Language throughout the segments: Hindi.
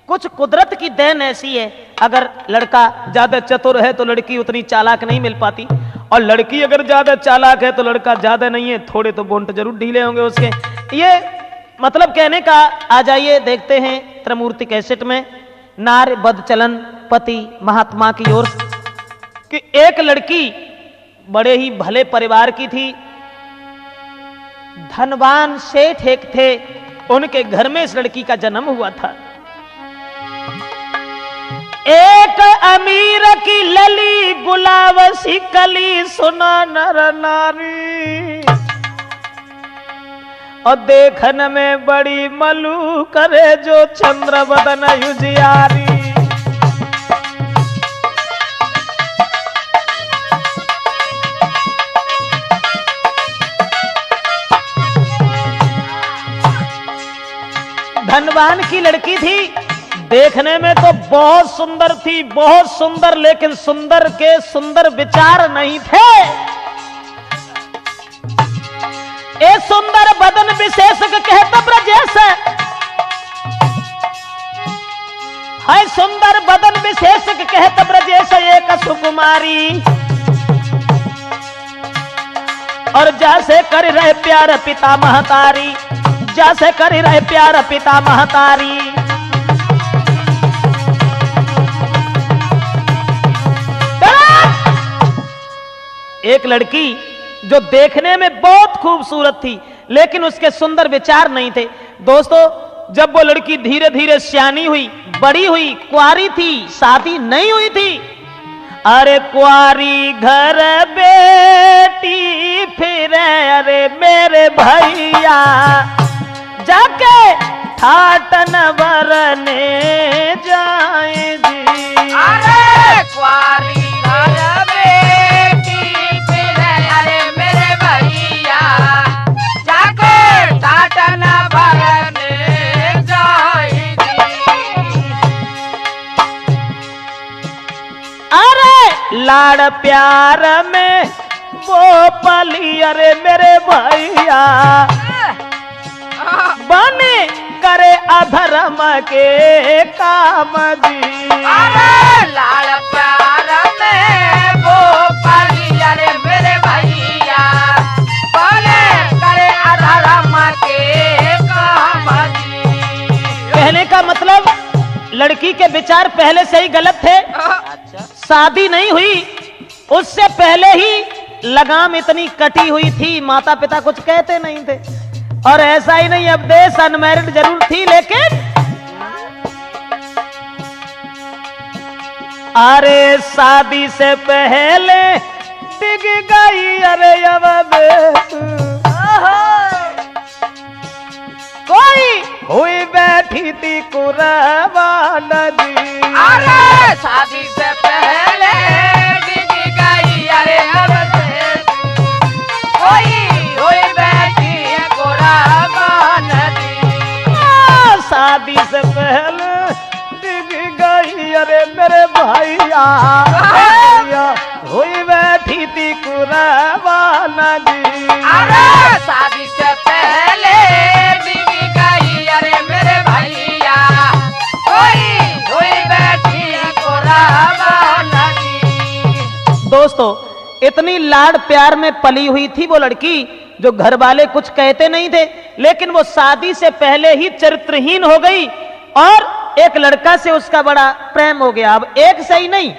कुछ कुदरत की देन ऐसी है, अगर लड़का ज्यादा चतुर है तो लड़की उतनी चालाक नहीं मिल पाती, और लड़की अगर ज्यादा चालाक है तो लड़का ज्यादा नहीं है, थोड़े तो बोंट जरूर ढीले होंगे उसके। ये मतलब कहने का। आ जाइए देखते हैं त्रिमूर्ति कैसेट में नार बद चलन पति महात्मा की ओर कि एक लड़की बड़े ही भले परिवार की थी, धनवान सेठ एक थे, उनके घर में इस लड़की का जन्म हुआ था। एक अमीर की लली गुलाब सी कली सुना नर नारी, और देखन में बड़ी मलू करे जो चंद्र बदन युजियारी। धनवान की लड़की थी, देखने में तो बहुत सुंदर थी, बहुत सुंदर, लेकिन सुंदर के सुंदर विचार नहीं थे। ए सुंदर बदन विशेष कहत ब्रजेश है, सुंदर बदन विशेष कहत ब्रजेश एक सुकुमारी, और जैसे कर रहे प्यार पिता महतारी, जैसे कर रहे प्यार पिता महतारी। एक लड़की जो देखने में बहुत खूबसूरत थी, लेकिन उसके सुंदर विचार नहीं थे। दोस्तों, जब वो लड़की धीरे धीरे सियानी हुई, बड़ी हुई, कुंवारी थी, शादी नहीं हुई थी। अरे कुंवारी घर बेटी फिर अरे मेरे भैया जाके ठाटन बरने जाए जी। अरे कुंवारी घर बेटी फिर अरे मेरे भैया जाके ठाटन बरने जाए जी। अरे लाड़ प्यार में वो पली अरे मेरे भैया बने करे अधर्म के काम जी। अरे लाड़ प्यार में वो पली अरे मेरे भैया बने करे अधर्म के काम जी। कहने का मतलब लड़की के विचार पहले से ही गलत थे। शादी नहीं हुई, उससे पहले ही लगाम इतनी कटी हुई थी, माता पिता कुछ कहते नहीं थे। और ऐसा ही नहीं, अब देश अनमैरिड जरूर थी, लेकिन अरे शादी से पहले टिक गई अरे अब कोई हुई बैठी थी कुर्बान जी। अरे शादी से पहले टिक गई अरे अब कोई बैठी है कुर्बान जी। शादी से पहले टिक गई अरे मेरे भैया हुई बैठी थी कुर्बान जी। अरे शादी से पहले टिक गई अरे मेरे भैया हुई बैठी है कुर्बान जी। दोस्तों, इतनी लाड़ प्यार में पली हुई थी वो लड़की, जो घर वाले कुछ कहते नहीं थे, लेकिन वो शादी से पहले ही चरित्रहीन हो गई और एक लड़का से उसका बड़ा प्रेम हो गया। अब एक से ही नहीं,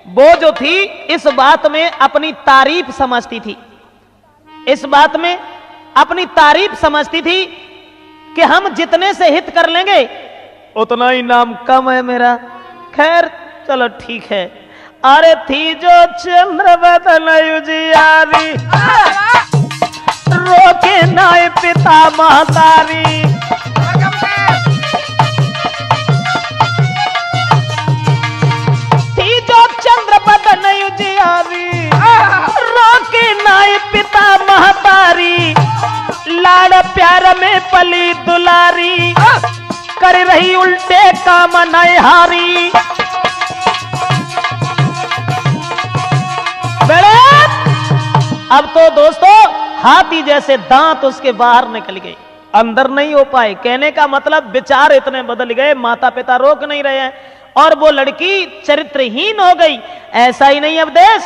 वो जो थी इस बात में अपनी तारीफ समझती थी, इस बात में अपनी तारीफ समझती थी कि हम जितने से हित कर लेंगे उतना ही नाम कम है मेरा। खैर चलो ठीक है। अरे थी जो चंद्र बदन युजियारी, रोके नाय पिता महतारी। थी जो चंद्र बदन युजियारी, रोके नाय पिता महतारी। लाड़ प्यार में पली दुलारी, कर रही उल्टे काम नयहारी। अब तो दोस्तों हाथी जैसे दांत उसके बाहर निकल गए। अंदर नहीं हो पाए। कहने का मतलब विचार इतने बदल गए, माता पिता रोक नहीं रहे हैं और वो लड़की चरित्रहीन हो गई। ऐसा ही नहीं अवधेश,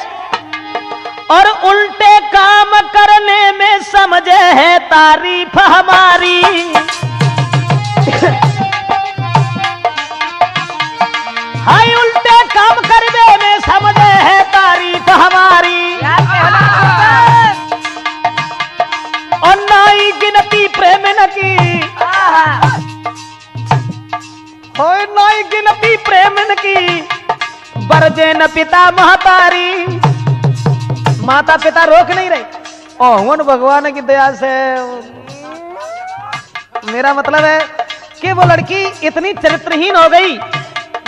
और उल्टे काम करने में समझे है तारीफ हमारी। हाय उल्टे काम करने में समझे है तारीफ हमारी, और नाई गिनती प्रेम न की, होय नाई गिनती प्रेम न की, बरजे न पिता महतारी। माता पिता रोक नहीं रहे। और भगवान की दया से मेरा मतलब है कि वो लड़की इतनी चरित्रहीन हो गई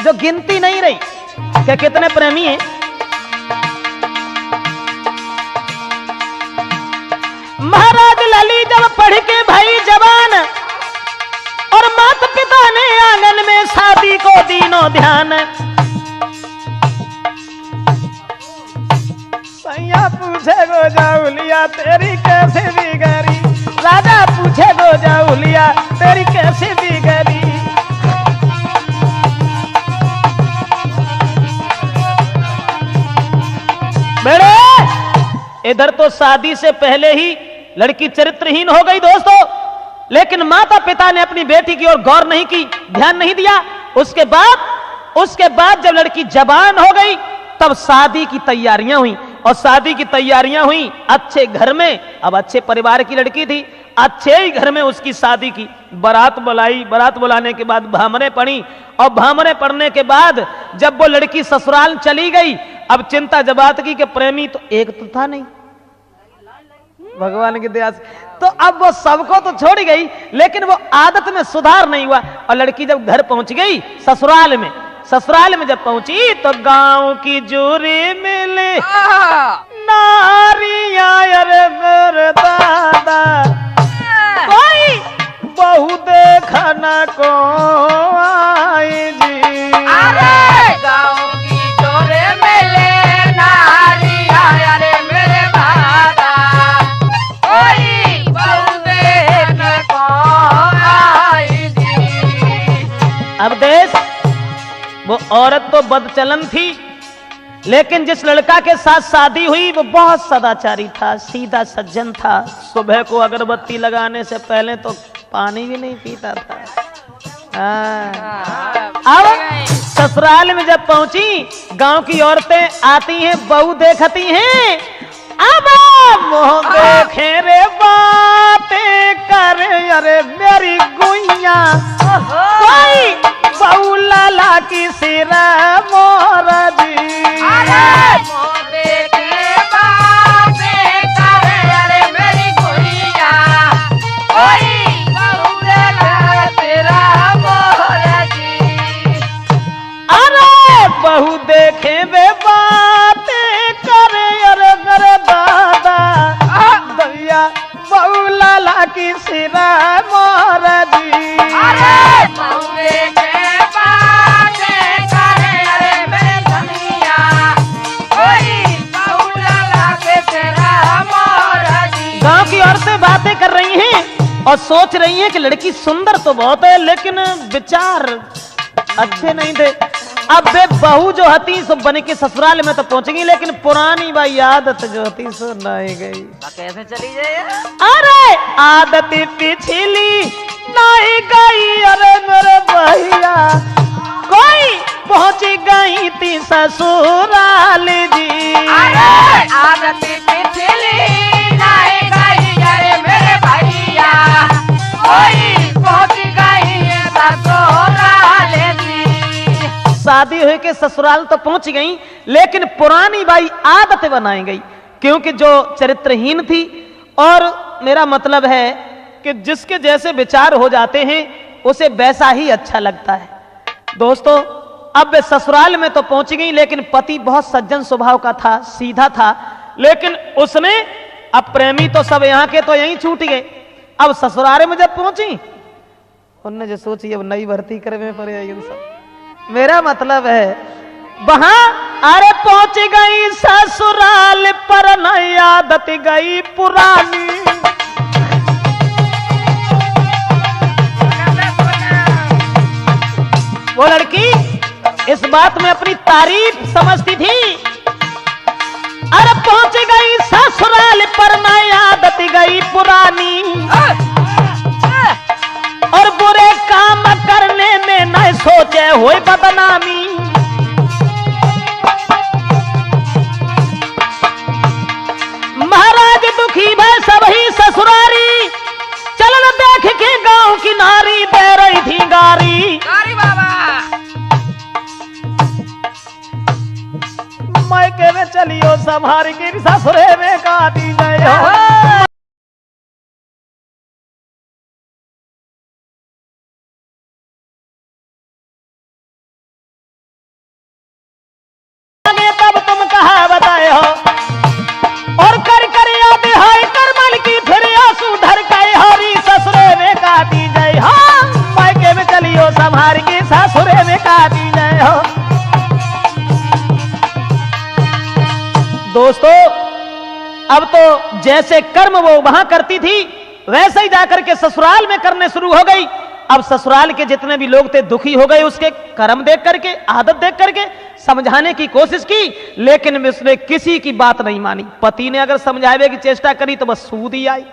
जो गिनती नहीं रही कि कितने प्रेमी हैं। महाराज लली जब पढ़ के भाई जवान, और माता पिता ने आंगन में शादी को दीनों ध्यान। सैया पूछे गोजाउलिया तेरी कैसे बिगड़ी, राजा पूछे गोजाउलिया तेरी कैसे बिगड़ी। बेड़े इधर तो शादी से पहले ही लड़की चरित्रहीन हो गई दोस्तों, लेकिन माता पिता ने अपनी बेटी की ओर गौर नहीं की, ध्यान नहीं दिया। उसके बाद जब लड़की जवान हो गई तब शादी की तैयारियां हुई, और शादी की तैयारियां हुई अच्छे घर में। अब अच्छे परिवार की लड़की थी, अच्छे ही घर में उसकी शादी की। बारात बुलाई, बारात बुलाने के बाद भामरे पड़ी, और भामरे पड़ने के बाद जब वो लड़की ससुराल चली गई, अब चिंता जबात की कि प्रेमी तो एक तो था नहीं, भगवान की दया से। तो अब वो सबको तो छोड़ गई, लेकिन वो आदत में सुधार नहीं हुआ। और लड़की जब घर पहुंच गई ससुराल में जब पहुंची तो गांव की जोरी मिले नारिया, अरे मेरे दादा कोई बहू देखा ना को आई जी। अरे गाँव की जोरे मिले नारिया, अरे मेरे दादा कोई बहू देखने को आई जी। अब देश वो औरत तो बदचलन थी, लेकिन जिस लड़का के साथ शादी हुई वो बहुत सदाचारी था, सीधा सज्जन था। सुबह को अगरबत्ती लगाने से पहले तो पानी भी नहीं पीता था। अब ससुराल में जब पहुंची, गांव की औरतें आती हैं, बहू देखती हैं। अब मोह देखे रे बातें करे, अरे मेरी गुइया कोई बहू लाला की सिरा मोरा जी। अरे मोह देखे बातें करे, अरे मेरी गुइया कोई बहू लाला तेरा मोरा जी। अरे बहू देखे वे बातें करे, अरे मेरे दादा दैया बहू लाला की सिरा मोरा जी। अरे बहू देखे बातें करे, अरे मेरे धनिया कोई बहू लाला के तेरा मोरा जी। गांव की औरतें बातें कर रही हैं और सोच रही हैं कि लड़की सुंदर तो बहुत है, लेकिन विचार अच्छे नहीं थे। अब वे बहू जो हती सो बन के ससुराल में तो पहुंच गई, लेकिन पुरानी भाई आदत जो हती सो नहीं गई। कैसे चली जाए? अरे आदत पिछली नहीं गई, अरे मेरे भैया कोई पहुंच गई थी ससुराल जी। अरे आदत पिछली नहीं गई, अरे मेरे भैया कोई पहुंच गई ससुराल जी। शादी हुई के ससुराल तो पहुंच गई, लेकिन पुरानी बाई आदत बनाई गई, क्योंकि जो चरित्रहीन थी, और मेरा मतलब है कि जिसके जैसे विचार हो जाते हैं उसे वैसा ही अच्छा लगता है। दोस्तों अब वे ससुराल में तो पहुंच गई, लेकिन पति बहुत सज्जन स्वभाव का था, सीधा था, लेकिन उसने अब प्रेमी तो सब यहाँ के तो यहीं छूट गए। अब ससुराल में जब पहुंची उनने जो सोची अब नई भर्ती करने पड़ेगी सब। मेरा मतलब है वहां अरे पहुंच गई ससुराल पर नई आदत गई पुरानी। वो लड़की इस बात में अपनी तारीफ समझती थी। अरे पहुंच गई ससुराल पर नई आदत गई पुरानी, और बुरे काम करने में न सोचे हुए बदनामी। महाराज दुखी भय सभी ससुरारी, चलन देख के गांव की नारी दे रही थी गारी। बाबा मायके में चलियो संभार गिर ससुरे में काटी गयो। तब तुम कहा बताए हो, और कर कर याद हाय करमल की फिर आंसू धर गए हरी ससुरे में काटी गई। हाँ मायके में चलियो संभार के ससुरे में काटी गए हो। दोस्तों अब तो जैसे कर्म वो वहां करती थी वैसे ही जाकर के ससुराल में करने शुरू हो गई। अब ससुराल के जितने भी लोग थे दुखी हो गए उसके कर्म देख करके, आदत देख करके। समझाने की कोशिश की लेकिन उसने किसी की बात नहीं मानी। पति ने अगर समझावे की चेष्टा करी तो बस सूद ही आई।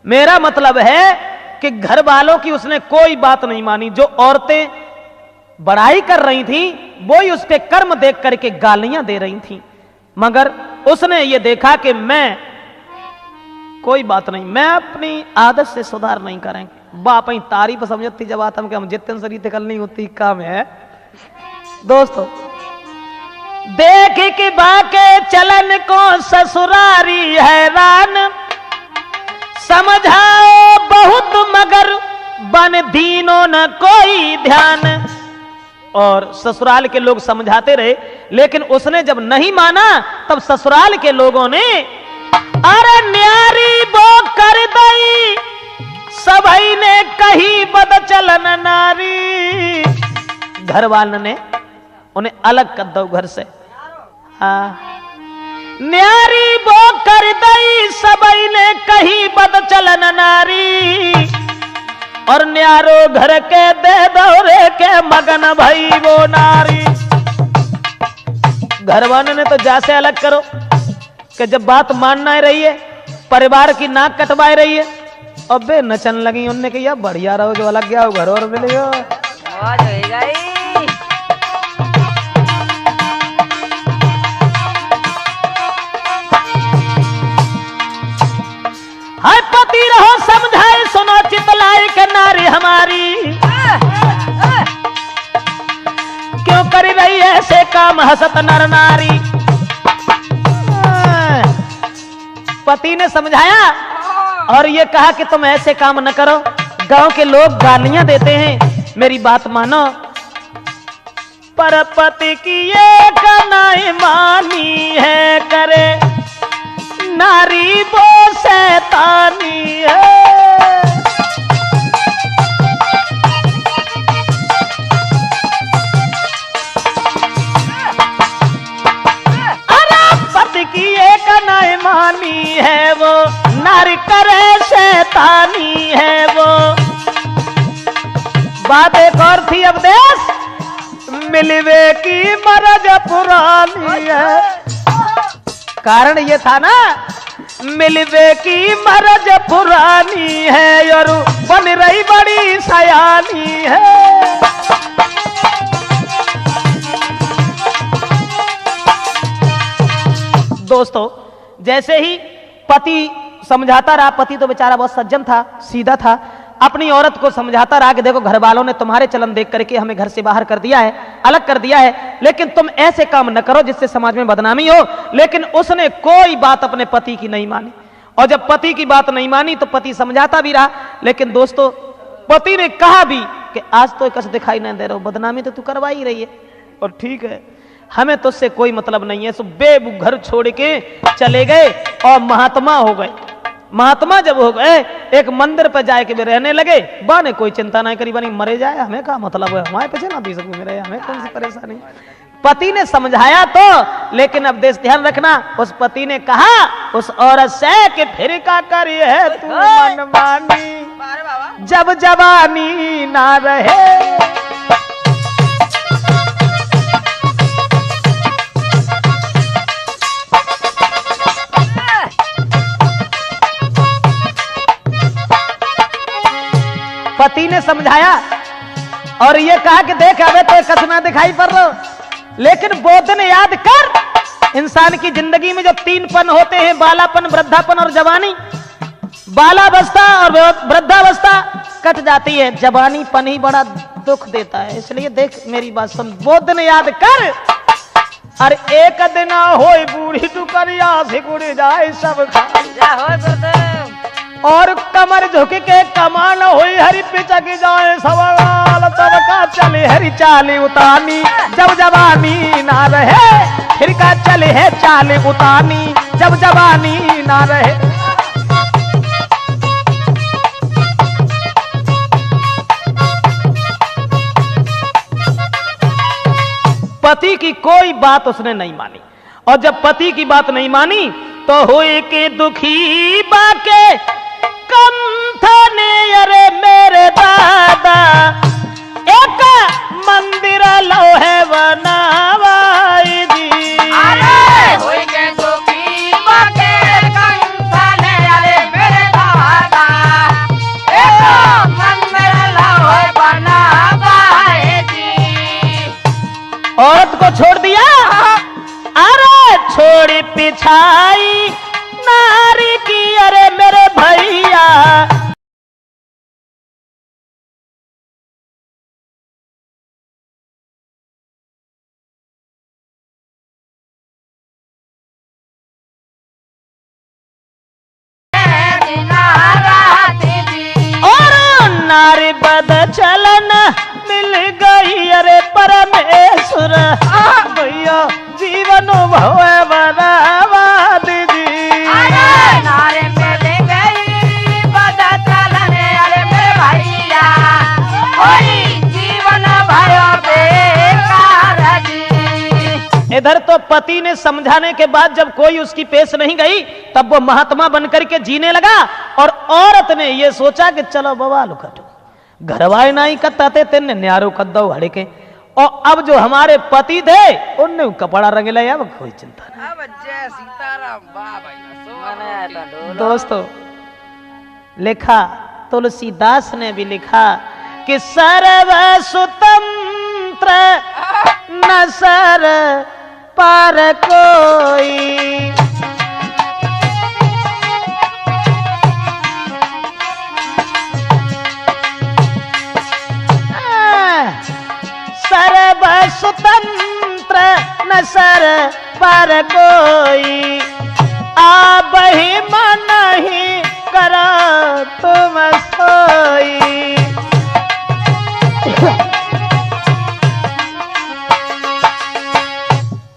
मेरा मतलब है कि घर वालों की उसने कोई बात नहीं मानी। जो औरतें बड़ाई कर रही थी वो ही उसके कर्म देख करके गालियां दे रही थी, मगर उसने ये देखा कि मैं कोई बात नहीं, मैं अपनी आदत से सुधार नहीं करेंगे। बाप ही तारीफ समझती जब आतम के हम जितन सरी करनी होती काम है। दोस्तों देख के बाके चलन को ससुरारी हैरान, समझाओ बहुत मगर बन दीनों न कोई ध्यान। और ससुराल के लोग समझाते रहे लेकिन उसने जब नहीं माना तब ससुराल के लोगों ने अरे न्यारी वो कर दई सबई ने कही बद चलन नारी। घर वालों ने उन्हें अलग कर दो घर से। हाँ न्यारी वो कर दई सबई ने कही बद चलन नारी, और न्यारो घर के दे दौरे के मगन भई वो नारी। घर वालों ने तो जैसे अलग करो कि जब बात मानना ही रही है, परिवार की नाक कटवाए रही है, अबे नचन लगी। उनने कहा बढ़िया रहो जो अलग गया हो घर और मिलेगा। हाय पति रहो समझाए सुनो चितलाए के नारी हमारी, क्यों कर रही ऐसे काम हसत नर नारी। पति ने समझाया और ये कहा कि तुम ऐसे काम न करो, गांव के लोग गालियां देते हैं, मेरी बात मानो। पर पति की ये कनाई मानी है करे नारी वो शैतानी है। अरे पति की एक नाई मानी है वो नारी करे शैतानी है वो। बात एक और थी अब देश मिलवे की मरज पुरानी है। कारण ये था ना मिलवे की मरज पुरानी है और बन रही बड़ी सयानी है। दोस्तों जैसे ही पति समझाता रहा, पति तो बेचारा बहुत सज्जन था, सीधा था, अपनी औरत को समझाता रहा कि देखो घर वालों ने तुम्हारे चलन देख करके हमें घर से बाहर कर दिया है, अलग कर दिया है, लेकिन तुम ऐसे काम न करो जिससे समाज में बदनामी हो। लेकिन उसने कोई बात अपने पति की नहीं मानी, और जब पति की बात नहीं मानी तो पति समझाता भी रहा। लेकिन दोस्तों पति ने कहा भी कि आज तो कस दिखाई नहीं दे रहा, बदनामी तो तू करवा ही रही है, और ठीक है हमें तो उससे कोई मतलब नहीं है। सो बेघर छोड़ के चले गए और महात्मा हो गए। महात्मा जब हो गए एक मंदिर पर जाए के भी रहने लगे। बाने कोई चिंता नहीं करी, बनी मरे जाए हमें क्या मतलब है, हमारे पीछे ना भी सकूं मेरे, हमें कौन सी परेशानी। पति ने समझाया तो, लेकिन अब देश ध्यान रखना, उस पति ने कहा उस औरत से कि फिर का करी है तू मनमानी, जब जवानी ना रहे के समझाया और ये कहा कि देख अबे तो कसना दिखाई पड़ रहा, लेकिन वो दिन याद कर। इंसान की जिंदगी में जब 3 पन होते हैं, बालापन, वृद्धापन और जवानी। बालावस्था और वृद्धावस्था कट जाती है, जवानी पन ही बड़ा दुख देता है। इसलिए देख मेरी बात सुन, वो दिन याद कर। और एक दिन होई बूढ़ी टुकरिया से गुड़ जाए सब खा, और कमर झुक के कमान हुई हरी पिचक जाए सवाल, सबका चले हरी चाली उतानी जब जवानी ना रहे, फिर का चले है चाली उतानी जब जवानी ना रहे। पति की कोई बात उसने नहीं मानी, और जब पति की बात नहीं मानी तो हुई कि दुखी बाके कंथने, अरे मेरे दादा एक मंदिर लोहे बनावाई दी। अरे हुई के दुखी बाके कंथने, अरे मेरे दादा एक मंदिर लोहे बनावाई दी। औरत को छोड़ दिया, अरे छोड़ी पिछाई नारी की, अरे मेरे भैया और नारी बद चलन मिल गई, अरे परमेश्वर भैया जीवन भवे बनावा दीदी। अरे नारे मिल गई बद चलन, अरे मेरे भैया कोई जीवन भयो बेकार जी। इधर तो पति ने समझाने के बाद जब कोई उसकी पेश नहीं गई, तब वो महात्मा बनकर के जीने लगा। और औरत ने ये सोचा कि चलो बाबा लुकटो घरवाए नहीं कत्ताते तेने न्यारो कद्दो हड़े के, और अब जो हमारे पति थे उनने कपड़ा रंग लिया, अब कोई चिंता नहीं। अब जय सीताराम बाबा। दोस्तों लिखा, तुलसीदास ने भी लिखा कि सर्व स्वतंत्र न सर पर कोई, सर्व स्वतंत्र न सर पर कोई, आप ही मन ही करो तुम सोई।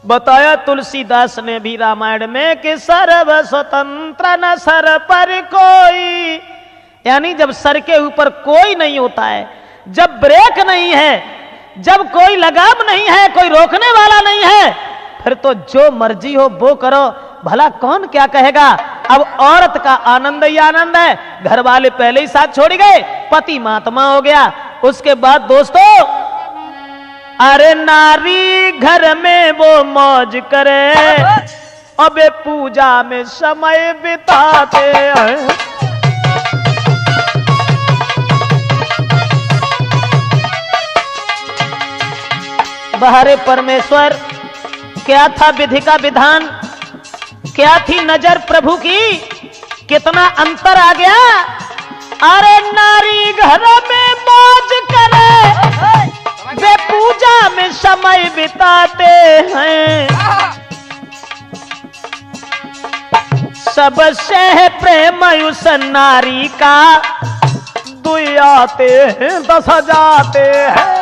बताया तुलसीदास ने भी रामायण में कि सर्व स्वतंत्र न सर पर कोई, यानी जब सर के ऊपर कोई नहीं होता है, जब ब्रेक नहीं है, जब कोई लगाम नहीं है, कोई रोकने वाला नहीं है, फिर तो जो मर्जी हो वो करो, भला कौन क्या कहेगा। अब औरत का आनंद ही आनंद है, घर वाले पहले ही साथ छोड़ गए, पति महात्मा हो गया। उसके बाद दोस्तों, अरे नारी घर में वो मौज करे, अबे पूजा में समय बिताते हैं। बाहरे परमेश्वर, क्या था विधि का विधान, क्या थी नजर प्रभु की, कितना अंतर आ गया। अरे नारी घर में मौज करे, वे पूजा में समय बिताते हैं, सबसे है प्रेम उस नारी का, दुई आते हैं 10 जाते हैं।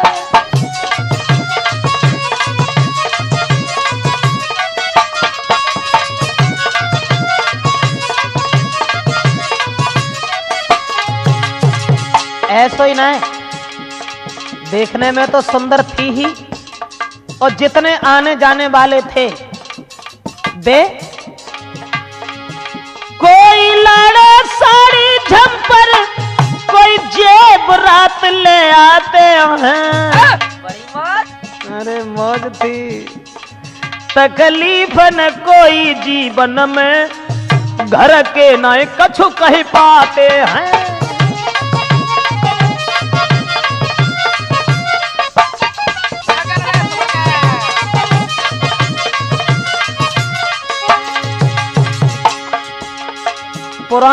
ऐसा ही ना है, देखने में तो सुंदर थी ही, और जितने आने जाने वाले थे वे, कोई लाड़े साड़ी झंपर, कोई जेब रात ले आते हैं। बड़ी मौज, अरे मौज थी, तकलीफ न कोई जीवन में, घर के नए कछु कहीं पाते हैं।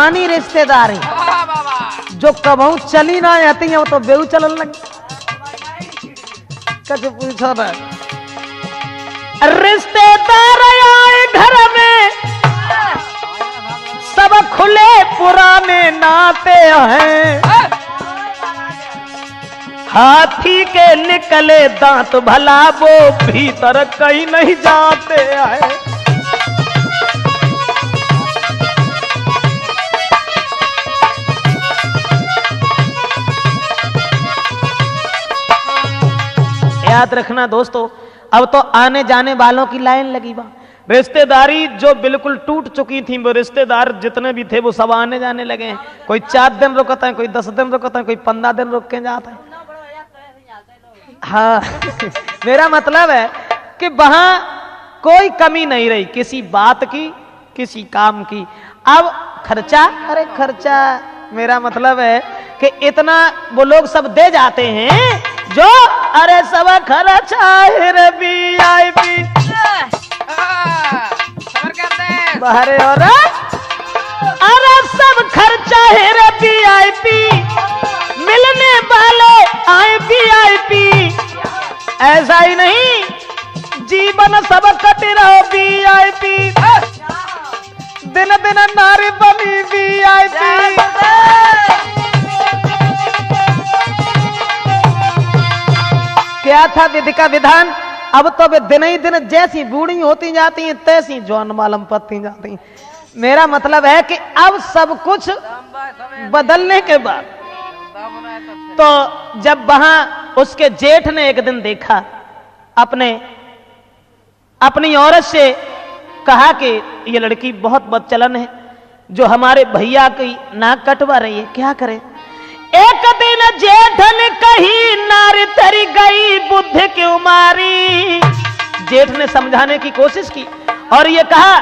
पुरानी रिश्तेदारी वाह बाबा जो कबहू चली ना आती है वो तो बेऊ चलन लगी। कछ पूछो ना, रिश्तेदार आए घर में सब खुले पुराने नाते हैं, हाथी के निकले दांत भला वो भीतर कहीं नहीं जाते हैं। याद रखना दोस्तों, अब तो आने जाने वालों की लाइन लगी बा। रिश्तेदारी जो बिल्कुल टूट चुकी थी, वो रिश्तेदार जितने भी थे वो सब आने जाने लगे हैं। कोई 4 दिन रुकता है, कोई 10 दिन रुकता है, कोई 15 दिन रुक के जाता है। हाँ मेरा मतलब है कि वहां कोई कमी नहीं रही किसी बात की, किसी काम की। अब खर्चा, अरे खर्चा मेरा मतलब है कि इतना वो लोग सब दे जाते हैं जो, अरे सब खर्चा है रे VIP बाहर और अरे सब खर्चा है रे VIP, मिलने वाले आए VIP। ऐसा ही नहीं जीवन सब कट रहो VIP, दिन दिन नारी बनी VIP। क्या था विधि का विधान, अब तो वे दिन ही दिन जैसी बूढ़ी होती जाती हैं तैसी जौन मालूम पड़ती जाती हैं। मेरा मतलब है कि अब सब कुछ बदलने के बाद, तो जब वहां उसके जेठ ने एक दिन देखा, अपनी औरत से कहा कि ये लड़की बहुत बदचलन है, जो हमारे भैया की नाक कटवा रही है, क्या करे। एक दिन जेठ ने कही नारी तरी गई बुद्धि क्यों मारी। जेठ ने समझाने की कोशिश की और ये कहा,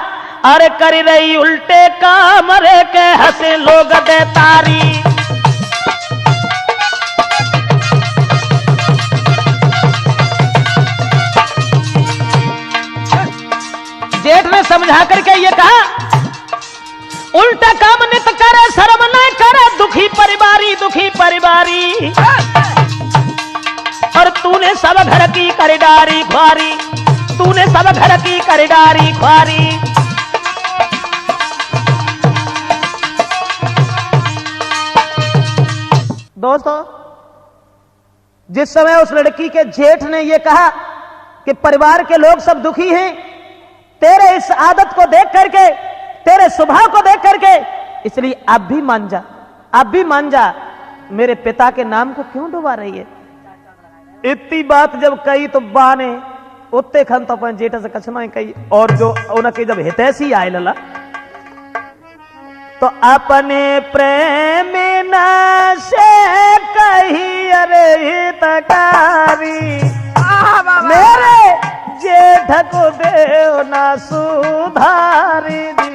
अरे कर रही उल्टे काम रे के हंसे लोग दे तारी। जेठ ने समझा करके ये कहा, उल्टा काम नित करे शर्म न करे दुखी परिवारी, और तूने सब घर की करिडारी ख्वारी, तूने सब घर की करिडारी ख्वारी। दोस्तों जिस समय उस लड़की के जेठ ने यह कहा कि परिवार के लोग सब दुखी हैं, तेरे इस आदत को देख करके, तेरे स्वभाव को देख करके, इसलिए अब भी मान जा, अब भी मान जा, मेरे पिता के नाम को क्यों डुबा रही है। इतनी बात जब कही तो बा ने उत्ते खन तो अपन जेठ से कछमा कही, और जो उनके जब हितैषी आए लला तो अपने प्रेम न से कही अरे हितकारी, मेरे जेठ को देव ना सुधारी दी।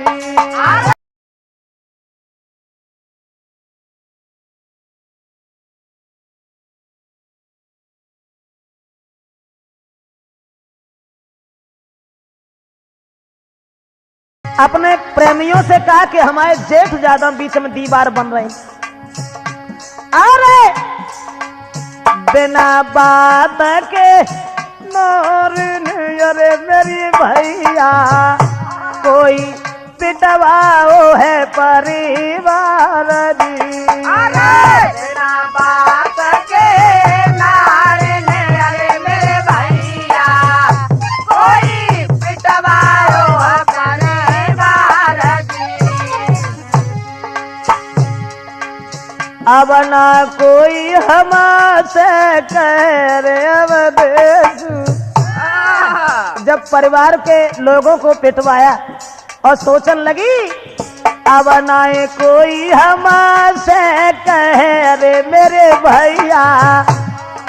अपने प्रेमियों से कहा कि हमारे जेठ ज्यादा बीच में दीवार बन रहे हैं। अरे बिना बात के अरे मेरी भैया कोई पिटवाओ है परिवार जी। अरे बिना बात के नारने, अरे मेरे भैया कोई पिटवाओ है परिवार जी। अब ना कोई हमसे कह रे अवधेश। जब परिवार के लोगों को पिटवाया और सोचन लगी, अब नाए कोई हमसे कहे अरे मेरे भैया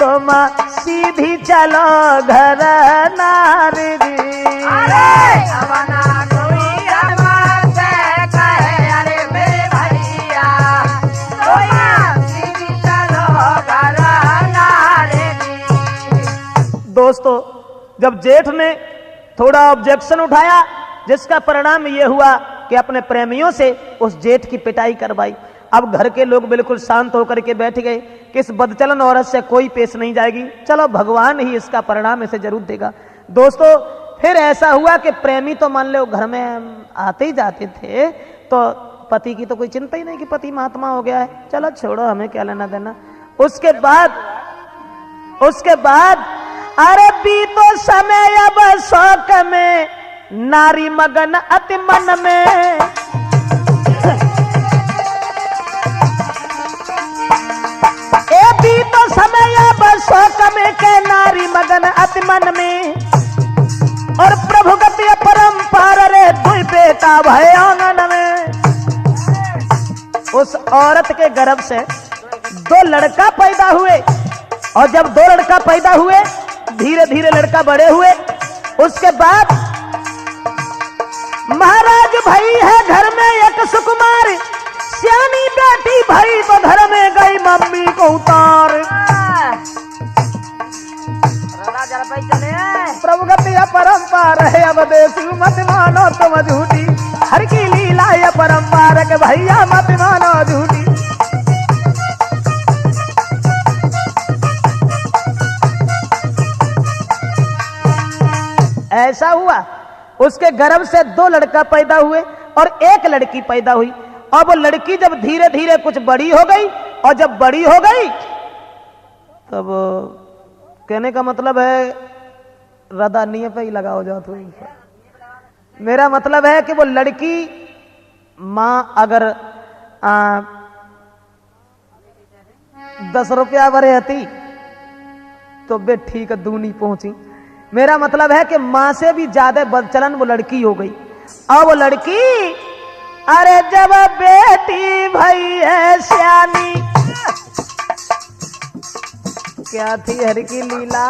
तुम सीधी चलो घर नारी जी। अरे अब ना कोई हमसे कहे अरे मेरे भैया तुम सीधी चलो घर नारी जी। दोस्तों जब जेठ ने थोड़ा ऑब्जेक्शन उठाया, जिसका परिणाम यह हुआ कि अपने प्रेमियों से उस जेठ की पिटाई करवाई। अब घर के लोग बिल्कुल शांत होकर के बैठ गए कि इस बदचलन औरत से कोई पेश नहीं जाएगी, चलो भगवान ही इसका परिणाम इसे जरूर देगा। दोस्तों फिर ऐसा हुआ कि प्रेमी तो मान लो घर में आते ही जाते थे, तो पति की तो कोई चिंता ही नहीं कि पति महात्मा हो गया है, चलो छोड़ो हमें क्या लेना देना। उसके बाद अरे बीतो समय अब शौक में, नारी मगन अति मन में। ए बीतो समय अब शौक में के, नारी मगन अति मन में। और प्रभु गति परम्पार रे, दुई बेटा भय आंगन में। उस औरत के गर्भ से 2 लड़का पैदा हुए, और जब 2 लड़का पैदा हुए, धीरे धीरे लड़का बड़े हुए। उसके बाद महाराज भाई है घर में एक सुकुमार, सियानी बेटी भाई तो घर में गई मम्मी को उतार। प्रभु गति परम्पार है, अब देसी मत मानो तुम झूठी, हर की लीला है परम्पार के भैया मत मानो झूठी। ऐसा हुआ उसके गर्भ से 2 लड़का पैदा हुए और 1 लड़की पैदा हुई। अब वो लड़की जब धीरे धीरे कुछ बड़ी हो गई, और जब बड़ी हो गई तब कहने का मतलब है रदानिये पे ही लगाओ जाओ तो। मेरा मतलब है कि वो लड़की माँ अगर 10 रुपया रहती तो बे ठीक दूनी पहुंची। मेरा मतलब है कि मां से भी ज्यादा बदचलन वो लड़की हो गई। और वो लड़की अरे जब बेटी भई है सियानी, क्या थी हर की लीला।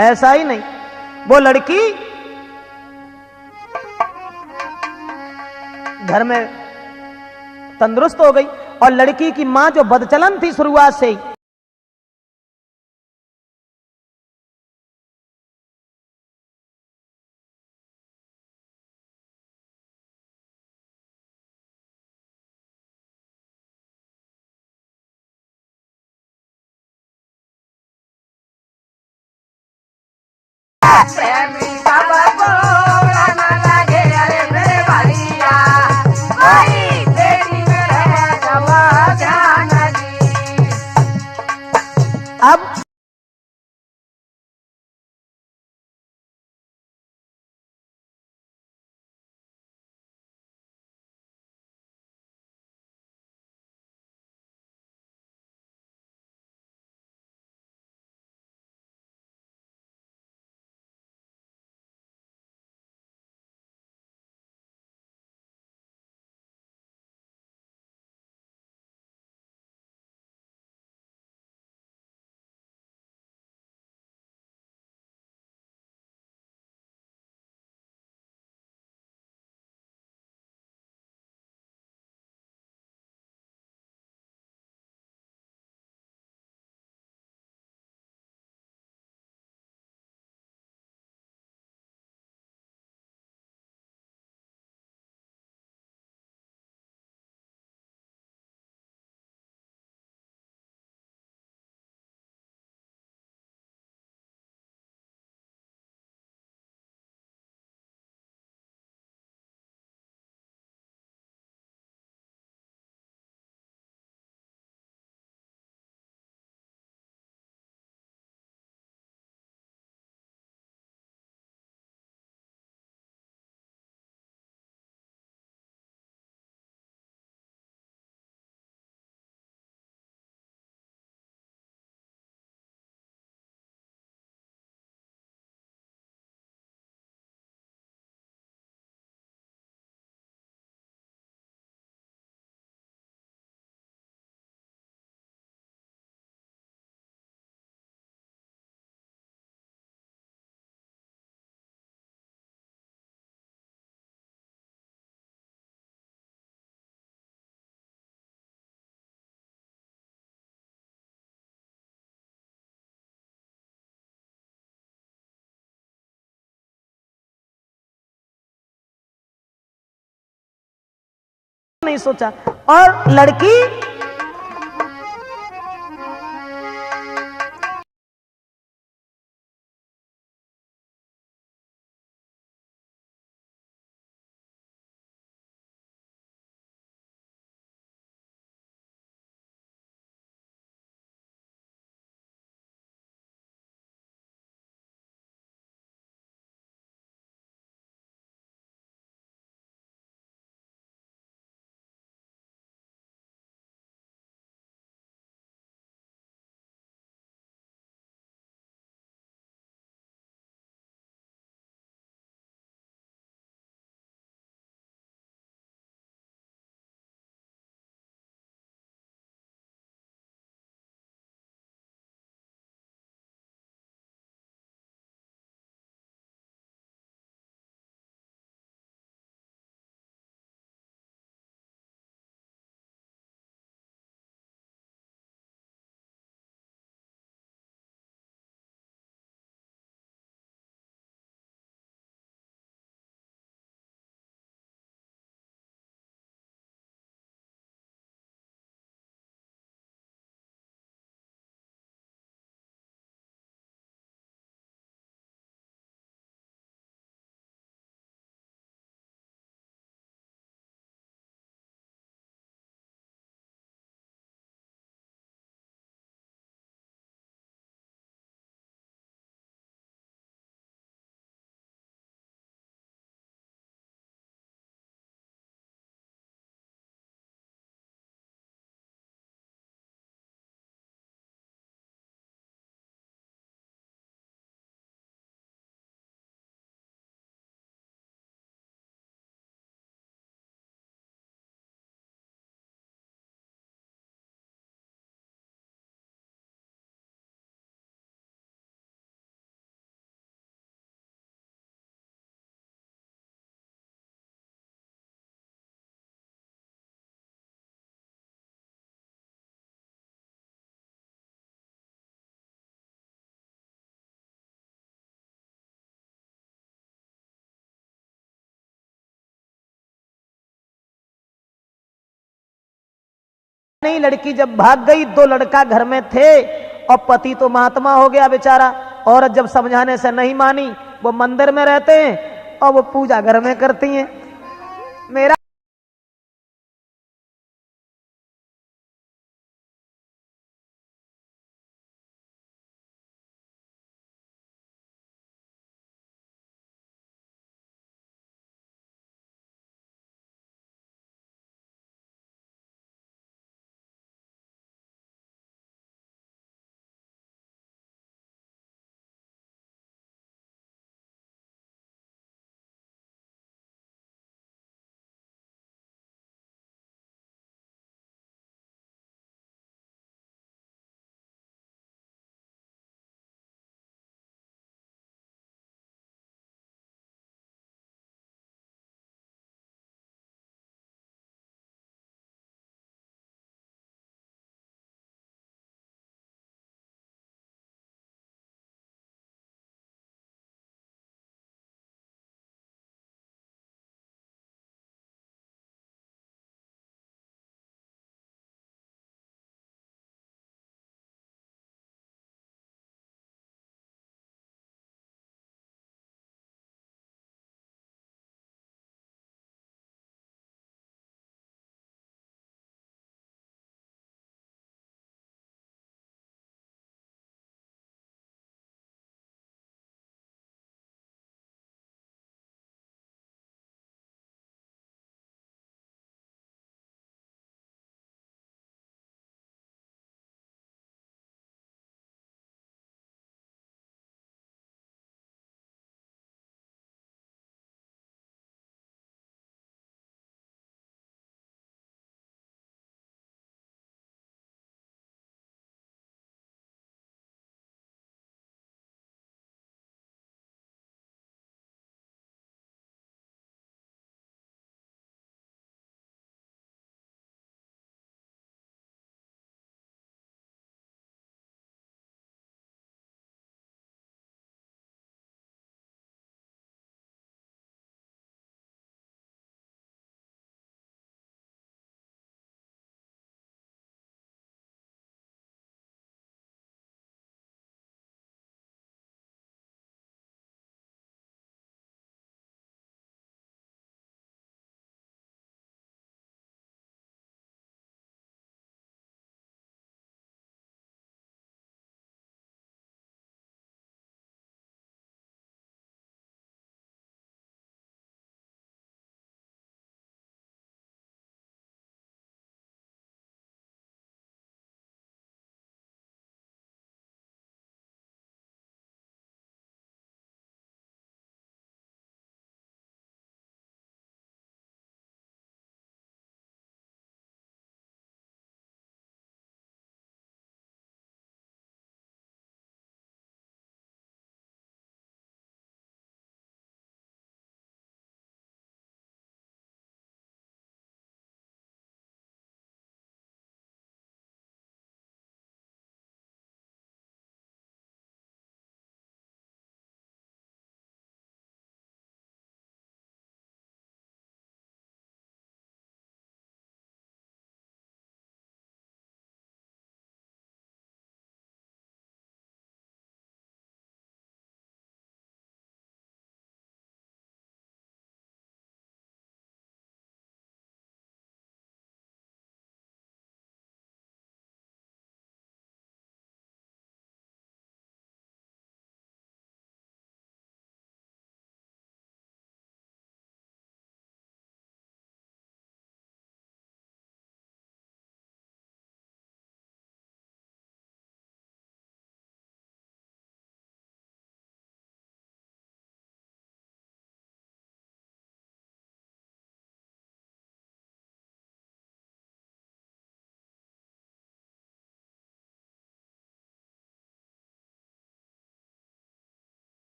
ऐसा ही नहीं, वो लड़की घर में तंदुरुस्त हो गई और लड़की की मां जो बदचलन थी शुरुआत से ही, प्रेमी सब बोला न लगे अरे मेरे भैया भाई तेरी मेरे सब ध्यान दी। अब नहीं सोचा और लड़की नहीं, लड़की जब भाग गई, दो लड़का घर में थे और पति तो महात्मा हो गया बेचारा। औरत जब समझाने से नहीं मानी, वो मंदिर में रहते हैं और वो पूजा घर में करती हैं। मेरा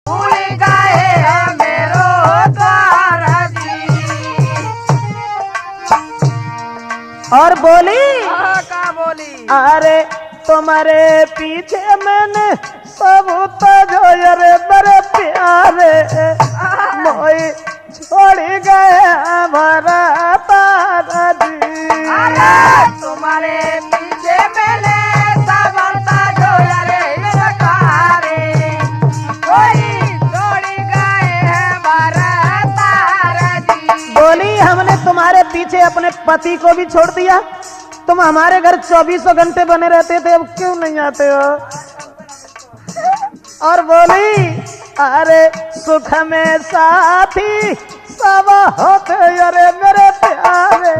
भूल गए हैं मेरो द्वार जी। और बोली, का बोली, अरे तुम्हारे पीछे मैंने सब तो जो रे बड़े प्यारे मोई बोली हमने तुम्हारे पीछे अपने पति को भी छोड़ दिया, तुम हमारे घर 24 घंटे बने रहते थे, अब क्यों नहीं आते हो? और बोली अरे सुख में साथी सब होते अरे मेरे प्यारे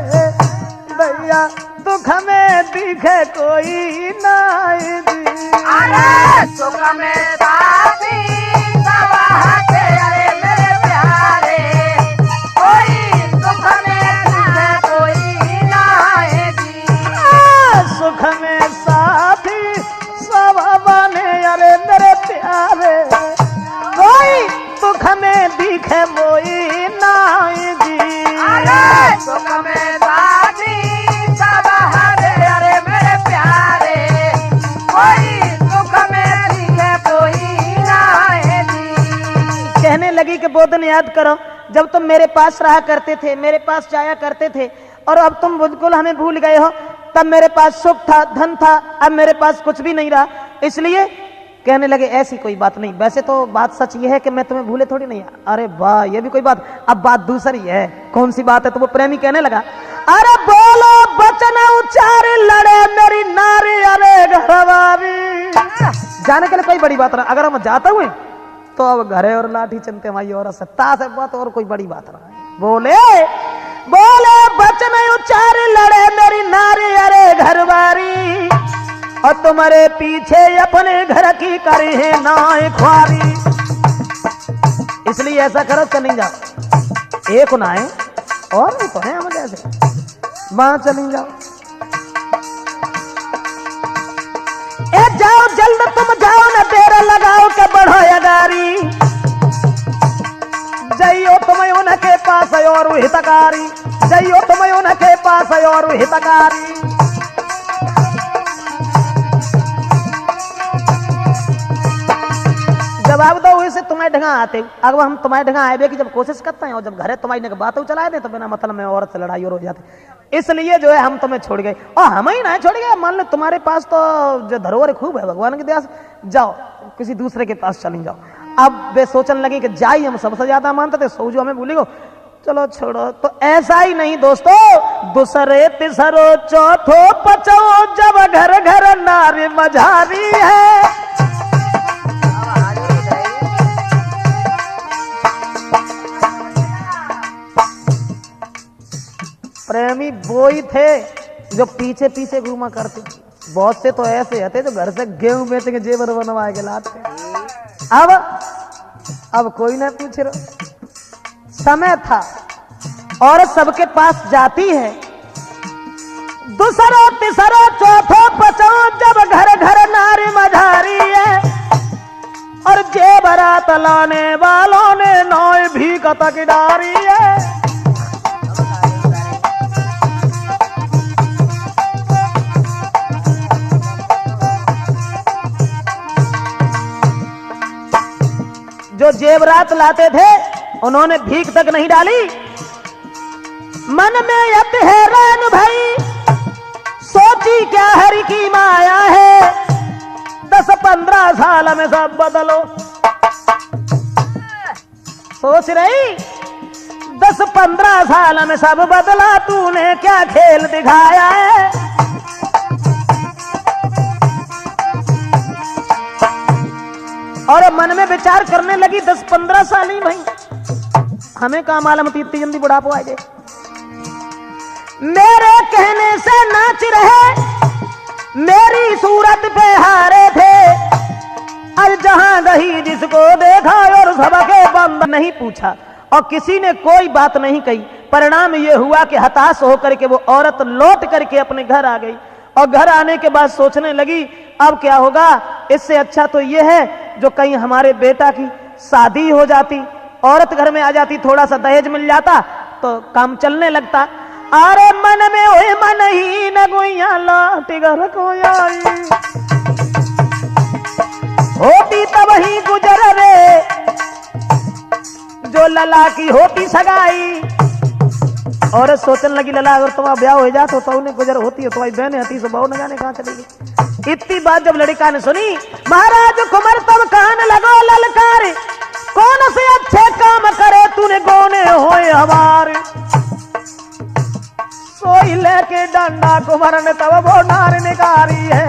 भैया, दुख में दिखे कोई नहीं जी। अरे सुख में साथी सब होते अरे मेरे प्यारे, कोई सुख में दिखे कोई नहीं जी। सुख में साथी सब बने अरे मेरे प्यारे, कोई दुख में दिखे कोई नहीं जी। अरे सुख में साथी सब होते अरे मेरे प्यारे, कोई सुख में दिखे कोई नहीं जी। कहने लगी कि वो दिन याद करो जब तुम मेरे पास रहा करते थे, मेरे पास जाया करते थे, और अब तुम बिल्कुल हमें भूल गए हो। तब मेरे पास सुख था, धन था, अब मेरे पास कुछ भी नहीं रहा। इसलिए कहने लगे ऐसी कोई बात नहीं, वैसे तो बात सच ये है कि मैं तुम्हें भूले थोड़ी नहीं। अरे वाह, ये भी कोई बात। अब बात दूसरी है। कौन सी बात है? तो वो प्रेमी कहने लगा अरे बोलो बचन उच्चार लड़े मेरी नारी अरे घरवारी। जाने के लिए कोई बड़ी बात रहा, अगर हम जाते हुए तो अब घरे और लाठी चलते हमारी और सत्ता से बात और कोई बड़ी बात रहा है। बोले बोले बचन उच्चार लड़े मेरी नारी अरे घरवारी, और तुम्हारे पीछे अपने घर की करी है नाय ख्वारी। इसलिए ऐसा करो चली जाओ, एक नाए और भी तो है हम जैसे, वहां चली जाओ। ए जाओ जल्द तुम जाओ न देर लगाओ के बढ़ो अगारी, जइयो तुम उनके पास और हितकारी, जइयो तुम उनके पास और हितकारी। जवाब दो वैसे तुम्हारे ढंगा आते, अगर हम तुम्हारे ढंगा आए की जब कोशिश करते हैं और जब घरे तुम्हारी बात चला दे तो बिना मतलब में औरत से लड़ाई और हो जाती। इसलिए जो है हम तुम्हें छोड़ गए, और हम ही ना छोड़ गए। मान लो तुम्हारे पास तो जो धरोहर खूब है भगवान की दया से, जाओ किसी दूसरे के पास चली जाओ। अब वे सोचने लगे कि जाई हम सबसे ज्यादा मानते थे, सोचो हमें भूली गो, चलो छोड़ो। तो ऐसा ही नहीं दोस्तों, दूसरे तीसरो चौथो पचो जब घर घर नारी मझारी है। प्रेमी वो ही थे जो पीछे पीछे घूमा करते। बहुत से तो ऐसे होते जो घर से गेहूं बेच के जेवर बनवा के लाते। अब कोई ना पूछ रहा, समय था और सबके पास जाती है। दूसरो तीसरो चौथो पचो जब घर घर नारी मझारी है, और जेवरात लाने वालों ने नौय भी कतक डारी है। जो जेवरात लाते थे उन्होंने भीख तक नहीं डाली। मन में यत हैरान भाई, सोची क्या हरि की माया है, 10-15 साल में सब बदलो। सोच रही 10-15 साल में सब बदला, तूने क्या खेल दिखाया है। और मन में विचार करने लगी 10-15 साल ही भाई, हमें कहां मालूम थी इतनी जल्दी बुढ़ापा आ जाए। मेरे कहने से नाच रहे, मेरी सूरत पे हारे थे, आज जहां गई जिसको देखा और सबके बंद नहीं पूछा, और किसी ने कोई बात नहीं कही। परिणाम यह हुआ कि हताश होकर के वो औरत लौट करके अपने घर आ गई, और घर आने के बाद सोचने लगी अब क्या होगा। इससे अच्छा तो यह है जो कहीं हमारे बेटा की शादी हो जाती, औरत घर में आ जाती, थोड़ा सा दहेज मिल जाता तो काम चलने लगता। अरे मन में ओए मन ही न गोइया लौट घर को आई, होती तब ही गुजर रे जो लला की होती सगाई। औरत सोचने लगी लला अगर तुम्हारा ब्याह हो जाता तो उन्हें गुजर होती है, तुम्हारी बहन आती तो बहु न जाने कहां चलेगी। इतनी बात जब लड़का ने सुनी, महाराज कुमार तब कान लगो ललकार, कौन से अच्छे काम करे तूने गोने होए हमारे। लेके डंडा कुमरन तब वो नार निकारी है,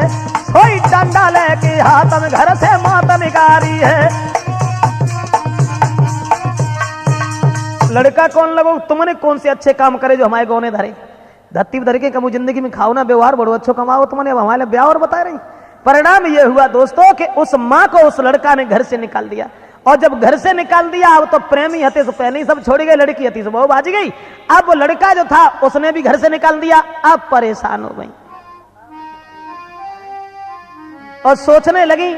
कोई डंडा लेके हाथ में घर से मात निकारी है। लड़का कौन लगो, तुमने कौन से अच्छे काम करे जो हमारे गौने धरे, धरती धर के कमू जिंदगी में खाओ ना, व्यवहार बड़ो अच्छो कमाओ तुमने, अब हमारे ब्याह और बता रही। परिणाम ये हुआ दोस्तों कि उस माँ को उस लड़का ने घर से निकाल दिया, और जब घर से निकाल दिया अब तो प्रेमी हते से पहले ही सब छोड़ी गई, लड़की हती से बहु भाजी गई। अब वो लड़का जो था उसने भी घर से निकाल दिया, अब परेशान हो गई और सोचने लगी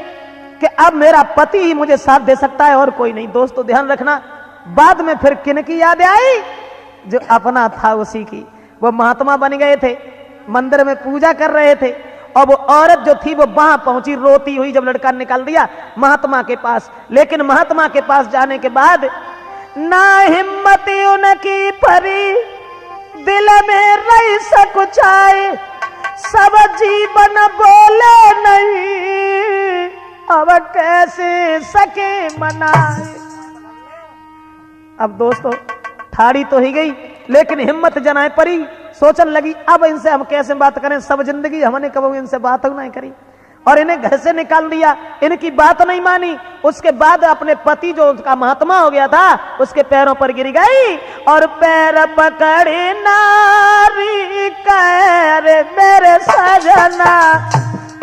कि अब मेरा पति ही मुझे साथ दे सकता है और कोई नहीं। दोस्तों ध्यान रखना, बाद में फिर किन की याद आई, जो अपना था उसी की। वो महात्मा बन गए थे, मंदिर में पूजा कर रहे थे, और वो औरत जो थी वो वहां पहुंची रोती हुई जब लड़का निकाल दिया महात्मा के पास। लेकिन महात्मा के पास जाने के बाद ना हिम्मत उनकी परी, दिल में रही सकुचाए, सब जीवन बोले नहीं, अब कैसे सके मनाए। अब दोस्तों ठाड़ी तो ही गई, लेकिन हिम्मत जनाए परी, सोचने लगी अब इनसे हम कैसे बात करें, सब जिंदगी हमने कभी इनसे बात नहीं करी, और इन्हें घर से निकाल दिया, इनकी बात नहीं मानी। उसके बाद अपने पति जो उसका महात्मा हो गया था उसके पैरों पर गिर गई, और पैर पकड़े नारी करे मेरे सजना,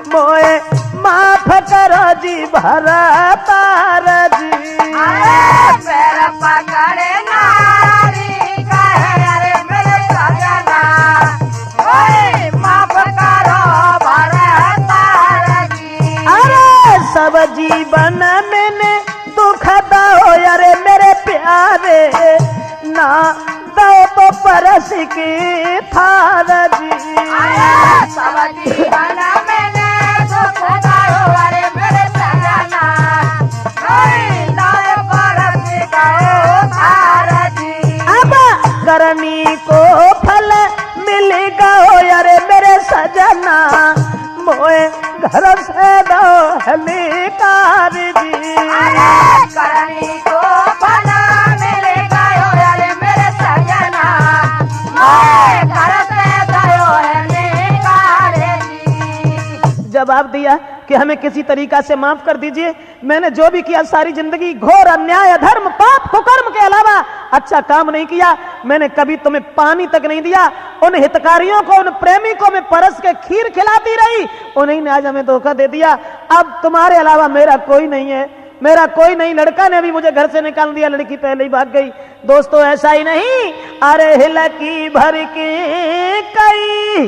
मोए माफ करो जी भरतार जी। पैर पकड़े नारी कहे मेरे सजना, ओए माफ करो भरतार जी। अरे सब जीवन मैंने दुख दो अरे मेरे प्यारे, ना दो तो परस की थार जी। सब जीवन मैंने दुख दो अरे मेरे सजना, ओए दाए परस गयो थार जी। अब करनी को फल मिल गयो अरे मेरे सजना, मोए घर से दो हलिकार जी। करनी को फल मिल गयो अरे मेरे सजना, मोए घर से गयो हलिकार जी। जवाब दिया कि हमें किसी तरीका से माफ कर दीजिए, मैंने जो भी किया सारी जिंदगी घोर अन्याय अधर्म पाप कुकर्म के अलावा अच्छा काम नहीं किया। मैंने कभी तुम्हें पानी तक नहीं दिया, उन हितकारियों को उन प्रेमी को मैं परस के खीर खिलाती रही, उन्हीं ने आज हमें धोखा दे दिया। अब तुम्हारे अलावा मेरा कोई नहीं है, मेरा कोई नहीं। लड़का ने भी मुझे घर से निकाल दिया, लड़की पहले ही भाग गई। दोस्तों ऐसा ही नहीं, अरे हिलकी भर के कई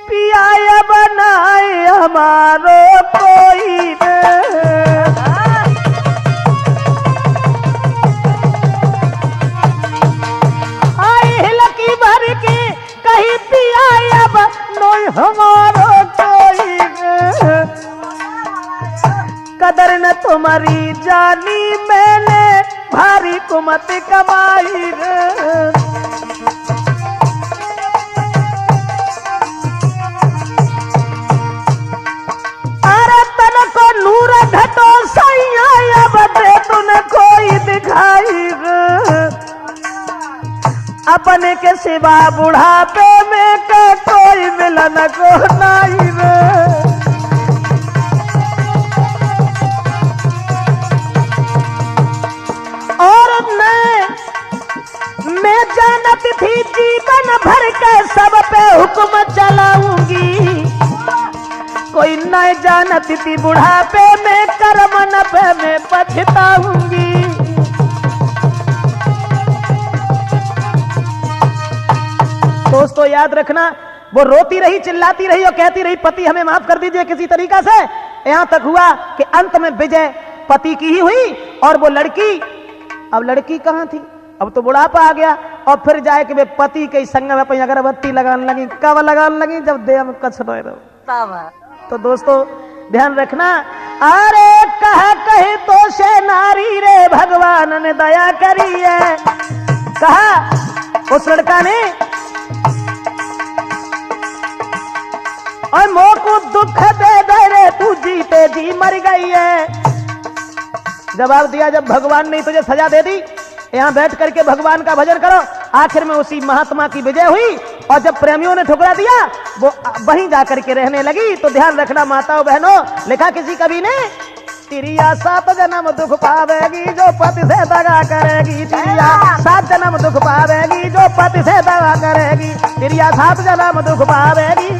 पिया बनाए हमारो कोई आई, हिलकी भर के कहीं पिया बनोई हमारो कोई, कदर न तुम्हारी जानी मैंने भारी कुमत कमाई। नूर घटो सैया बदे तूने कोई दिखाई, अपने के सिवा बुढ़ापे में का कोई मिलन को नहीं। और मैं जानती थी जीवन भर के सब पे हुक्म चलाऊंगी, कोई नहीं जानती थी बुढ़ापे में कर्म नफे में पछताऊंगी। दोस्तों याद रखना, वो रोती रही चिल्लाती रही और कहती रही पति हमें माफ कर दीजिए किसी तरीका से। यहां तक हुआ कि अंत में विजय पति की ही हुई, और वो लड़की, अब लड़की कहां थी, अब तो बुढ़ापा आ गया, और फिर जाए कि वे पति के संग में अपनी अगरबत्ती लगाने लगी। कब लगाने लगी, जब देह में कछ रोए तब। तो दोस्तों ध्यान रखना, अरे कहे तो से नारी रे भगवान ने दया करी है, कहा उस लड़का ने, और मोह को दुख दे दे रे तू जीते जी मर गई है। जवाब दिया जब भगवान ने तुझे सजा दे दी, यहाँ बैठ करके भगवान का भजन करो, आखिर में उसी महात्मा की विजय हुई और जब प्रेमियों ने ठुकरा दिया वो वहीं जाकर के रहने लगी। तो ध्यान रखना माताओं बहनों, लिखा किसी कवि ने, तिरिया 7 जन्म दुख पावेगी जो पति से दगा करेगी। तिरिया 7 जन्म दुख पावेगी जो पति से दगा करेगी। तिरिया 7 जन्म दुख पावेगी